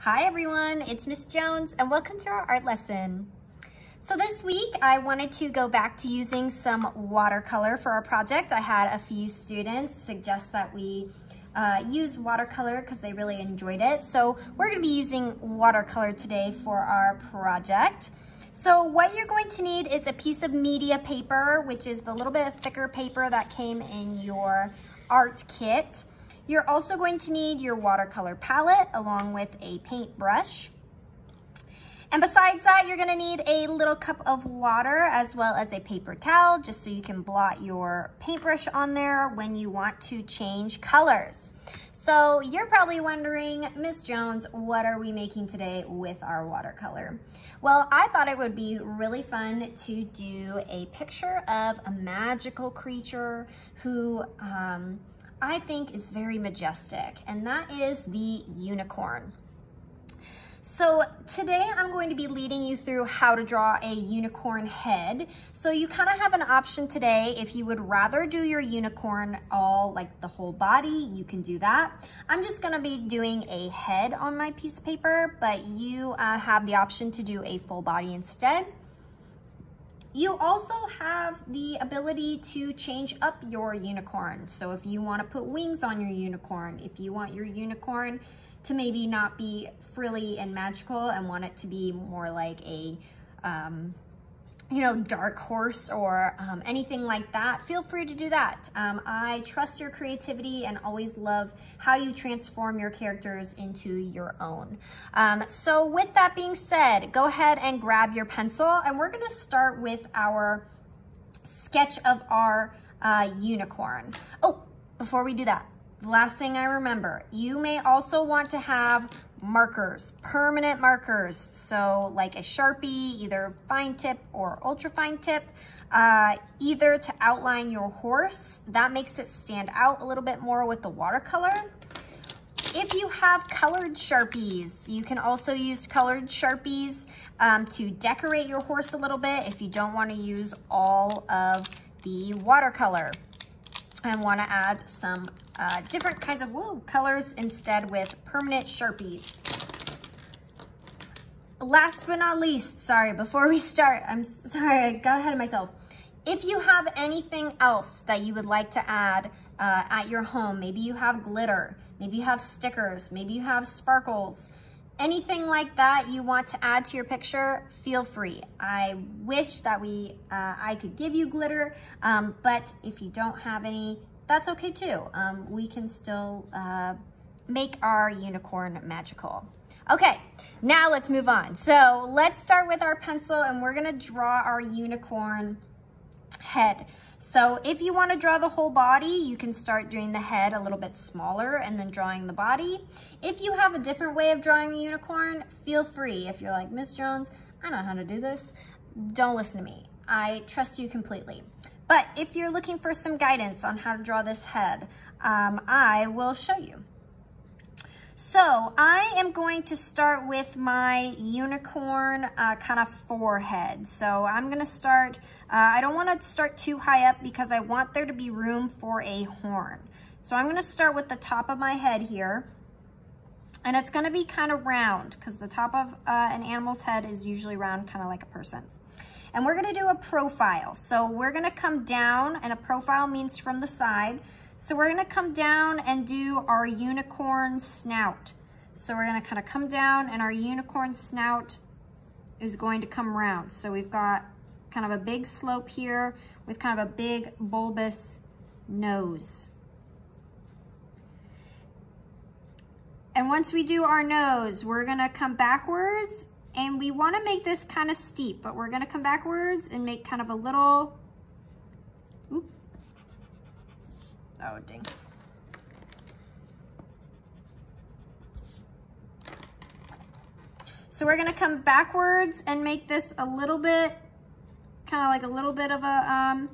Hi everyone, it's Miss Jones and welcome to our art lesson. So this week I wanted to go back to using some watercolor for our project. I had a few students suggest that we use watercolor because they really enjoyed it. So we're going to be using watercolor today for our project. So what you're going to need is a piece of media paper, which is the little bit thicker paper that came in your art kit. You're also going to need your watercolor palette along with a paintbrush. And besides that, you're gonna need a little cup of water as well as a paper towel, just so you can blot your paintbrush on there when you want to change colors. So you're probably wondering, Miss Jones, what are we making today with our watercolor? Well, I thought it would be really fun to do a picture of a magical creature who I think is very majestic, and that is the unicorn. So today I'm going to be leading you through how to draw a unicorn head. So you kind of have an option today. If you would rather do your unicorn all like the whole body, you can do that. I'm just going to be doing a head on my piece of paper, but you have the option to do a full body instead. You also have the ability to change up your unicorn. So if you want to put wings on your unicorn, if you want your unicorn to maybe not be frilly and magical and want it to be more like a, dark horse or anything like that, feel free to do that. I trust your creativity and always love how you transform your characters into your own. So with that being said, go ahead and grab your pencil and we're gonna start with our sketch of our unicorn. Oh, before we do that, the last thing I remember, you may also want to have markers, permanent markers. So like a Sharpie, either fine tip or ultra fine tip, either to outline your horse. That makes it stand out a little bit more with the watercolor. If you have colored Sharpies, you can also use colored Sharpies to decorate your horse a little bit if you don't want to use all of the watercolor and want to add some different kinds of colors instead with permanent Sharpies. Last but not least, before we start, I'm sorry, I got ahead of myself. If you have anything else that you would like to add at your home, maybe you have glitter, maybe you have stickers, maybe you have sparkles, anything like that you want to add to your picture, feel free. I wish that I could give you glitter, but if you don't have any, that's okay too. We can still make our unicorn magical. Okay, now let's move on. So let's start with our pencil and we're gonna draw our unicorn head. So if you wanna draw the whole body, you can start doing the head a little bit smaller and then drawing the body. If you have a different way of drawing a unicorn, feel free. If you're like, Miss Jones, I know how to do this, don't listen to me. I trust you completely. But if you're looking for some guidance on how to draw this head, I will show you. So I am going to start with my unicorn kind of forehead. So I'm gonna start, I don't wanna start too high up because I want there to be room for a horn. So I'm gonna start with the top of my head here. And it's gonna be kind of round because the top of an animal's head is usually round, kind of like a person's. And we're gonna do a profile. So we're gonna come down, and a profile means from the side. So we're gonna come down and do our unicorn snout. So we're gonna kind of come down and our unicorn snout is going to come round. So we've got kind of a big slope here with kind of a big bulbous nose. And once we do our nose, we're gonna come backwards and we wanna make this kind of steep, but we're gonna come backwards and make kind of a little, oop. Oh, dang. So we're gonna come backwards and make this a little bit, kind of like a little bit of a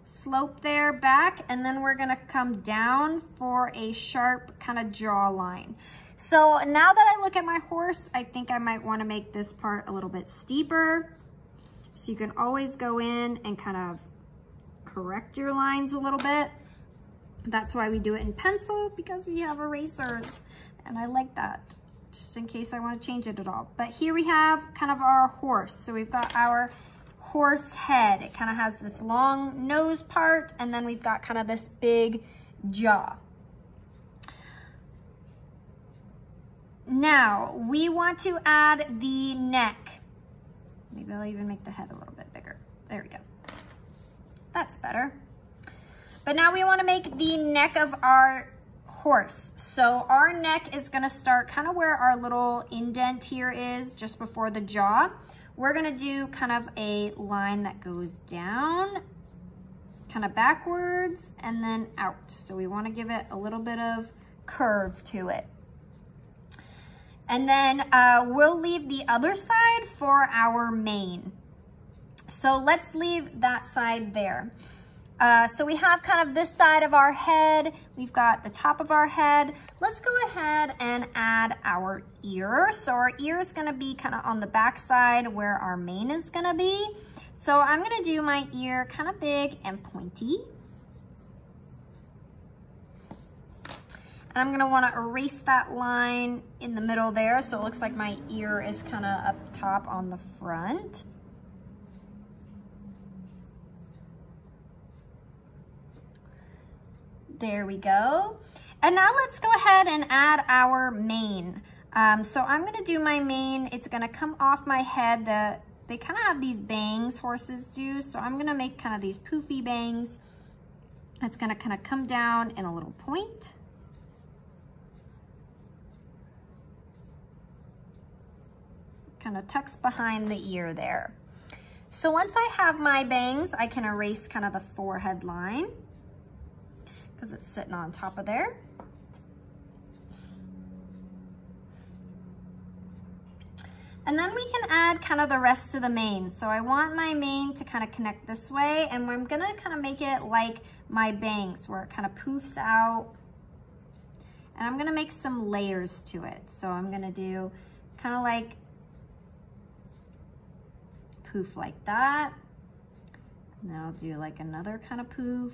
slope there back, and then we're gonna come down for a sharp kind of jawline. So now that I look at my horse, I think I might wanna make this part a little bit steeper. So you can always go in and kind of correct your lines a little bit. That's why we do it in pencil, because we have erasers. and I like that, just in case I want to change it at all. But here we have kind of our horse. So we've got our horse head. It kind of has this long nose part, and then we've got kind of this big jaw. Now we want to add the neck. Maybe I'll even make the head a little bit bigger. There we go. That's better. But now we want to make the neck of our horse. So our neck is going to start kind of where our little indent here is, just before the jaw. We're going to do kind of a line that goes down, kind of backwards, and then out. So we want to give it a little bit of curve to it. And then we'll leave the other side for our mane. So let's leave that side there. So we have kind of this side of our head. We've got the top of our head. Let's go ahead and add our ear. So our ear is gonna be kind of on the back side where our mane is gonna be. So I'm gonna do my ear kind of big and pointy. And I'm gonna wanna erase that line in the middle there, so it looks like my ear is kind of up top on the front. There we go. And now let's go ahead and add our mane. So I'm gonna do my mane. It's gonna come off my head. They kind of have these bangs, horses do, so I'm gonna make kind of these poofy bangs. It's gonna kind of come down in a little point. Kind of tucks behind the ear there. So once I have my bangs, I can erase kind of the forehead line because it's sitting on top of there. And then we can add kind of the rest of the mane. So I want my mane to kind of connect this way, and I'm gonna kind of make it like my bangs where it kind of poofs out. And I'm gonna make some layers to it. So I'm gonna do kind of like poof like that. And then I'll do like another kind of poof.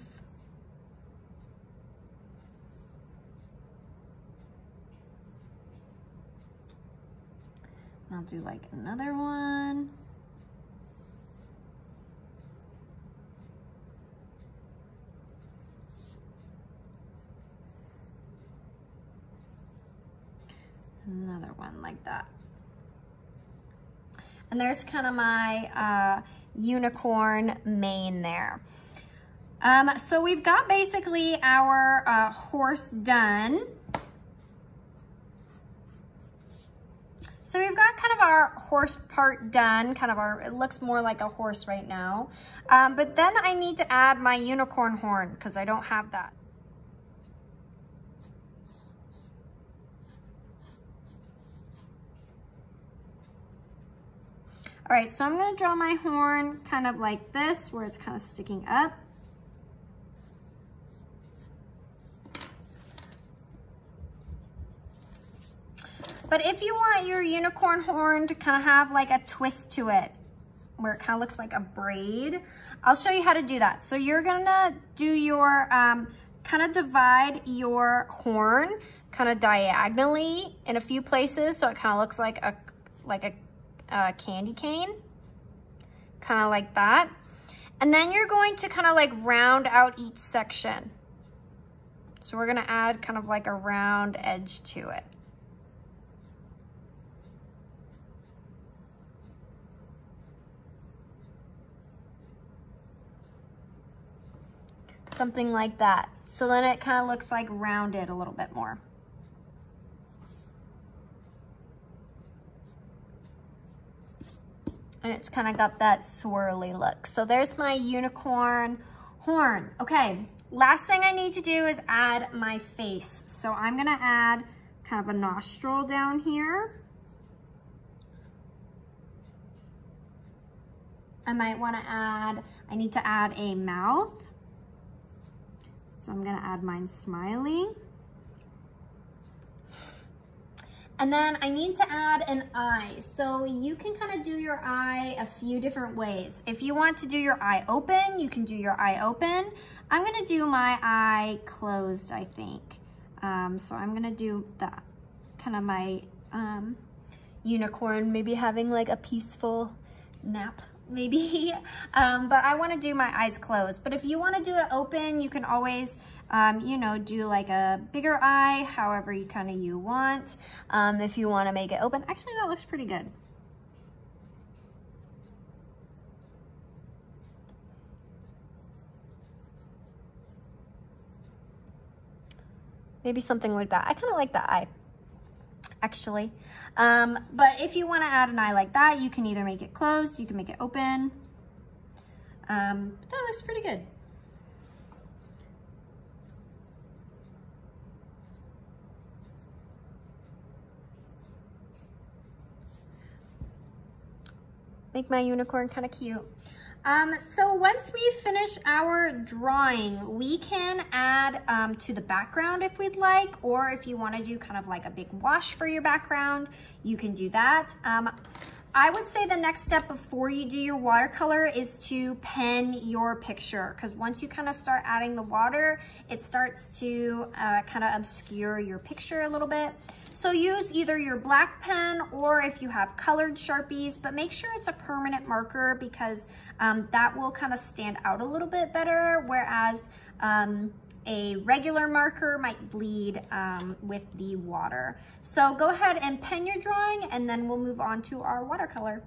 And I'll do like another one. Another one like that. And there's kind of my unicorn mane there. So we've got basically our horse done. So we've got kind of our horse part done, kind of it looks more like a horse right now. But then I need to add my unicorn horn because I don't have that. All right, so I'm gonna draw my horn kind of like this, where it's kind of sticking up. But if you want your unicorn horn to kind of have like a twist to it, where it kind of looks like a braid, I'll show you how to do that. So you're gonna do your, kind of divide your horn kind of diagonally in a few places, so it kind of looks like a candy cane, kind of like that. And then you're going to kind of like round out each section. So we're gonna add kind of like a round edge to it. Something like that. So then it kind of looks like rounded a little bit more. And it's kind of got that swirly look. So there's my unicorn horn. Okay, last thing I need to do is add my face. So I'm gonna add kind of a nostril down here. I might wanna add, I need to add a mouth. So I'm gonna add mine smiling. And then I need to add an eye. So you can kind of do your eye a few different ways. If you want to do your eye open, you can do your eye open. I'm gonna do my eye closed, I think. So I'm gonna do that. kind of my unicorn maybe having like a peaceful nap maybe. But I want to do my eyes closed. But if you want to do it open, you can always, you know, do like a bigger eye, however you kind of you want. If you want to make it open. Actually, that looks pretty good. Maybe something like that. I kind of like that eye, actually. But if you want to add an eye like that, you can either make it closed, you can make it open. That looks pretty good. Make my unicorn kind of cute. So once we finish our drawing, we can add to the background if we'd like, or if you want to do kind of like a big wash for your background, you can do that. I would say the next step before you do your watercolor is to pen your picture, because once you kind of start adding the water, it starts to kind of obscure your picture a little bit. So use either your black pen or if you have colored Sharpies, but make sure it's a permanent marker because that will kind of stand out a little bit better, whereas a regular marker might bleed with the water. So go ahead and pen your drawing and then we'll move on to our watercolor.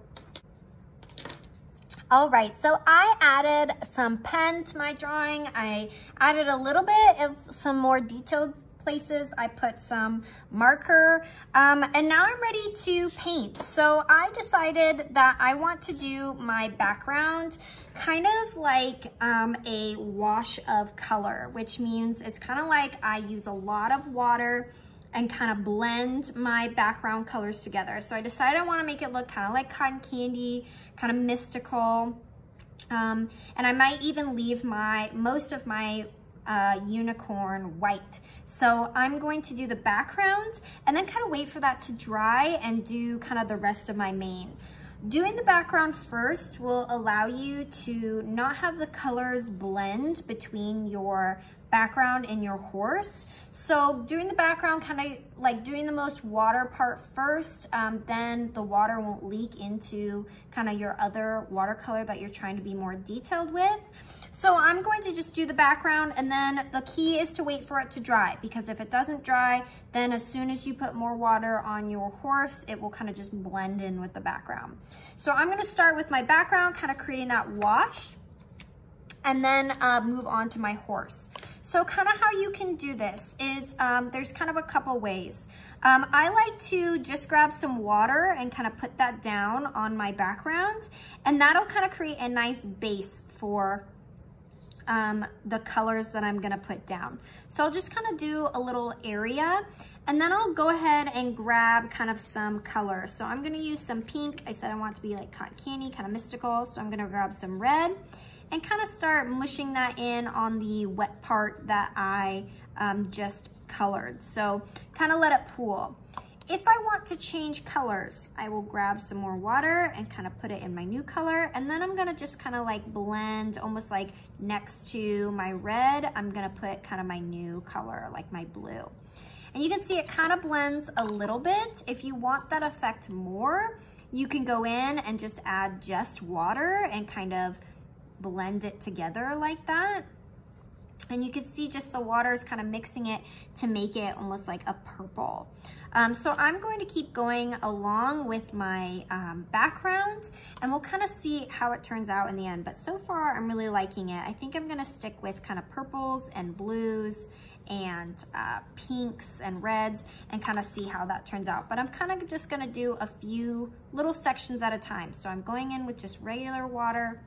All right, so I added some pen to my drawing. I added a little bit of some more detailed places. I put some marker, and now I'm ready to paint. So I decided that I want to do my background kind of like a wash of color, which means it's kind of like I use a lot of water and kind of blend my background colors together. So I decided I want to make it look kind of like cotton candy, kind of mystical, and I might even leave most of my unicorn white. So I'm going to do the background and then kind of wait for that to dry and do kind of the rest of my mane. Doing the background first will allow you to not have the colors blend between your background and your horse. So doing the background, kind of like doing the most water part first, then the water won't leak into kind of your other watercolor that you're trying to be more detailed with. So I'm going to just do the background, and then the key is to wait for it to dry, because if it doesn't dry, then as soon as you put more water on your horse, it will kind of just blend in with the background. So I'm going to start with my background, kind of creating that wash, and then move on to my horse. So kind of how you can do this is there's kind of a couple ways. I like to just grab some water and kind of put that down on my background, and that'll kind of create a nice base for the colors that I'm gonna put down. So I'll just kind of do a little area, and then I'll go ahead and grab kind of some color. So I'm gonna use some pink. I said I want it to be like cotton candy, kind of mystical. So I'm gonna grab some red and kind of start mushing that in on the wet part that I just colored. So kind of let it pool. If I want to change colors, I will grab some more water and kind of put it in my new color. And then I'm gonna just kind of like blend almost like next to my red, I'm gonna put kind of my new color, like my blue. And you can see it kind of blends a little bit. If you want that effect more, you can go in and just add just water and kind of blend it together like that. And you can see just the water is kind of mixing it to make it almost like a purple. So I'm going to keep going along with my background, and we'll kind of see how it turns out in the end. But so far, I'm really liking it. I think I'm gonna stick with kind of purples and blues and pinks and reds and kind of see how that turns out. But I'm kind of just gonna do a few little sections at a time. So I'm going in with just regular water,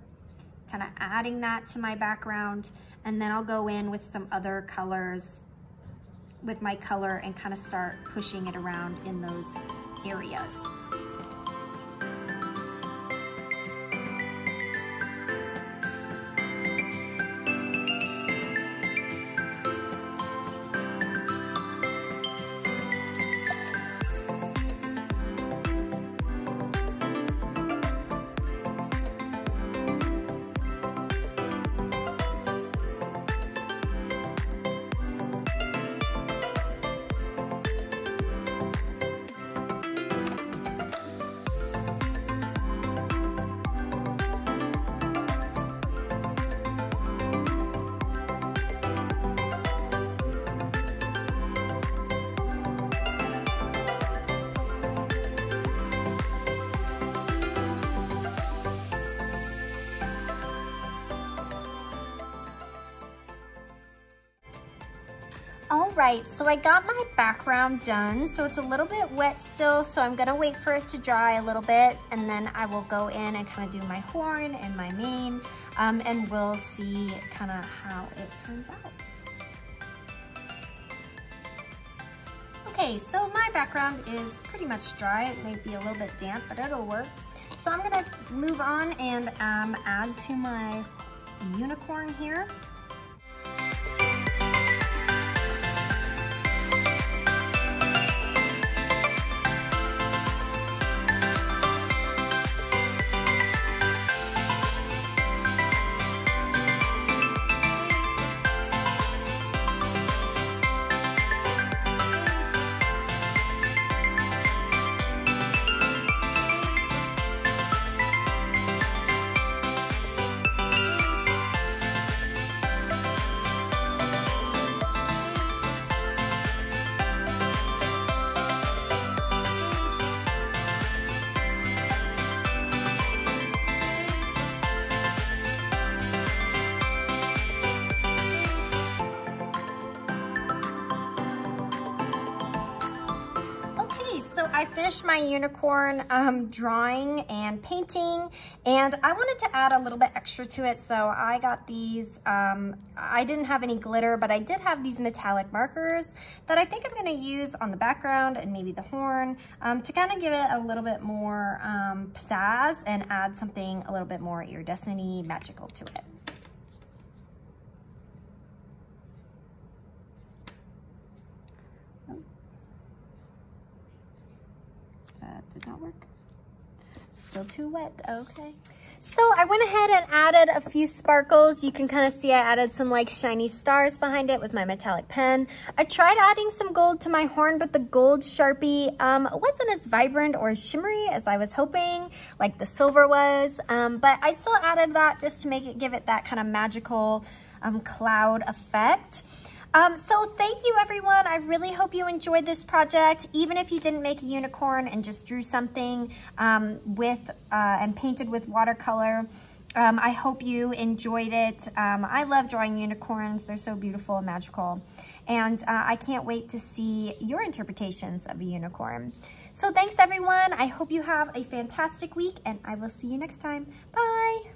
kind of adding that to my background, and then I'll go in with some other colors with my color and kind of start pushing it around in those areas. right, so I got my background done. So it's a little bit wet still, so I'm gonna wait for it to dry a little bit, and then I will go in and kind of do my horn and my mane, and we'll see kind of how it turns out. Okay, so my background is pretty much dry. It may be a little bit damp, but it'll work. So I'm gonna move on and add to my unicorn here. So I finished my unicorn drawing and painting, and I wanted to add a little bit extra to it. So I got these, I didn't have any glitter, but I did have these metallic markers that I think I'm gonna use on the background and maybe the horn to kind of give it a little bit more pizzazz and add something a little bit more iridescent-y, magical to it. Did not work. Still too wet, okay. So I went ahead and added a few sparkles. You can kind of see I added some like shiny stars behind it with my metallic pen. I tried adding some gold to my horn, but the gold Sharpie wasn't as vibrant or as shimmery as I was hoping, like the silver was. But I still added that just to make it, give it that kind of magical cloud effect. So thank you everyone. I really hope you enjoyed this project. Even if you didn't make a unicorn and just drew something and painted with watercolor, I hope you enjoyed it. I love drawing unicorns. They're so beautiful and magical. And I can't wait to see your interpretations of a unicorn. So thanks everyone. I hope you have a fantastic week, and I will see you next time. Bye.